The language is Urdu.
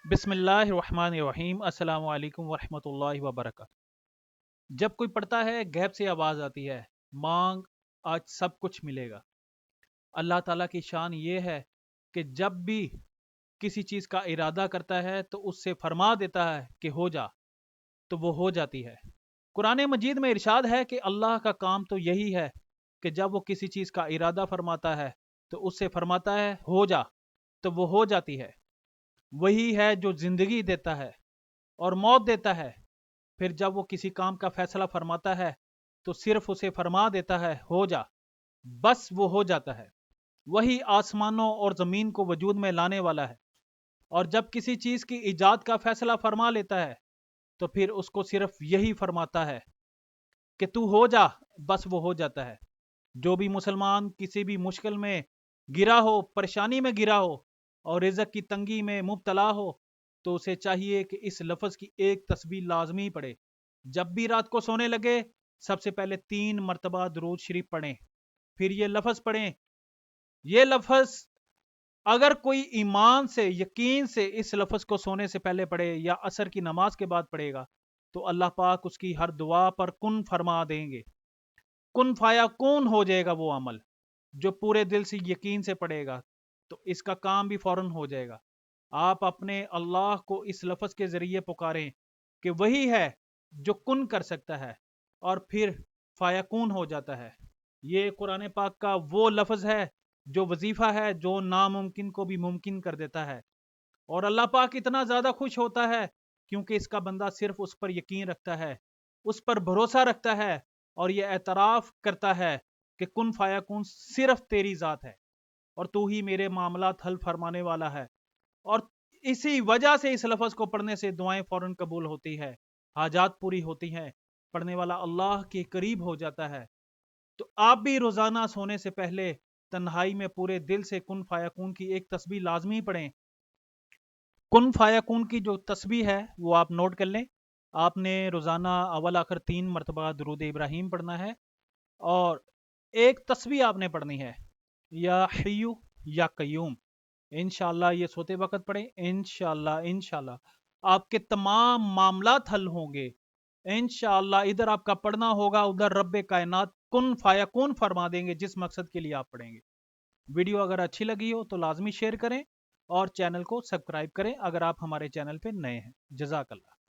بسم اللہ الرحمن الرحیم۔ السلام علیکم ورحمۃ اللہ وبرکاتہ۔ جب کوئی پڑھتا ہے غیب سے آواز آتی ہے، مانگ آج سب کچھ ملے گا۔ اللہ تعالیٰ کی شان یہ ہے کہ جب بھی کسی چیز کا ارادہ کرتا ہے تو اس سے فرما دیتا ہے کہ ہو جا، تو وہ ہو جاتی ہے۔ قرآن مجید میں ارشاد ہے کہ اللہ کا کام تو یہی ہے کہ جب وہ کسی چیز کا ارادہ فرماتا ہے تو اس سے فرماتا ہے ہو جا، تو وہ ہو جاتی ہے۔ وہی ہے جو زندگی دیتا ہے اور موت دیتا ہے۔ پھر جب وہ کسی کام کا فیصلہ فرماتا ہے تو صرف اسے فرما دیتا ہے ہو جا، بس وہ ہو جاتا ہے۔ وہی آسمانوں اور زمین کو وجود میں لانے والا ہے، اور جب کسی چیز کی ایجاد کا فیصلہ فرما لیتا ہے تو پھر اس کو صرف یہی فرماتا ہے کہ تو ہو جا، بس وہ ہو جاتا ہے۔ جو بھی مسلمان کسی بھی مشکل میں گرا ہو، پریشانی میں گرا ہو اور رزق کی تنگی میں مبتلا ہو، تو اسے چاہیے کہ اس لفظ کی ایک تسبیح لازمی پڑھے۔ جب بھی رات کو سونے لگے سب سے پہلے 3 مرتبہ درود شریف پڑھیں، پھر یہ لفظ پڑھیں۔ یہ لفظ اگر کوئی ایمان سے، یقین سے اس لفظ کو سونے سے پہلے پڑھے یا عصر کی نماز کے بعد پڑھے گا تو اللہ پاک اس کی ہر دعا پر کن فرما دیں گے۔ کن فایا کون ہو جائے گا وہ عمل جو پورے دل سے یقین سے پڑے گا، تو اس کا کام بھی فوراً ہو جائے گا۔ آپ اپنے اللہ کو اس لفظ کے ذریعے پکاریں کہ وہی ہے جو کن کر سکتا ہے، اور پھر فیکون ہو جاتا ہے۔ یہ قرآن پاک کا وہ لفظ ہے جو وظیفہ ہے جو ناممکن کو بھی ممکن کر دیتا ہے، اور اللہ پاک اتنا زیادہ خوش ہوتا ہے کیونکہ اس کا بندہ صرف اس پر یقین رکھتا ہے، اس پر بھروسہ رکھتا ہے، اور یہ اعتراف کرتا ہے کہ کن فیکون صرف تیری ذات ہے اور تو ہی میرے معاملات حل فرمانے والا ہے۔ اور اسی وجہ سے اس لفظ کو پڑھنے سے دعائیں فوراً قبول ہوتی ہے، حاجات پوری ہوتی ہیں، پڑھنے والا اللہ کے قریب ہو جاتا ہے۔ تو آپ بھی روزانہ سونے سے پہلے تنہائی میں پورے دل سے کن فیکون کی ایک تسبیح لازمی پڑھیں۔ کن فیکون کی جو تسبیح ہے وہ آپ نوٹ کر لیں۔ آپ نے روزانہ اول آخر 3 مرتبہ درود ابراہیم پڑھنا ہے، اور ایک تسبیح آپ نے پڑھنی ہے، یا حیو یا قیوم۔ انشاءاللہ یہ سوتے وقت پڑھیں، انشاءاللہ آپ کے تمام معاملات حل ہوں گے۔ انشاءاللہ ادھر آپ کا پڑھنا ہوگا، ادھر رب کائنات کن فیکون فرما دیں گے جس مقصد کے لیے آپ پڑھیں گے۔ ویڈیو اگر اچھی لگی ہو تو لازمی شیئر کریں اور چینل کو سبسکرائب کریں اگر آپ ہمارے چینل پہ نئے ہیں۔ جزاک اللہ۔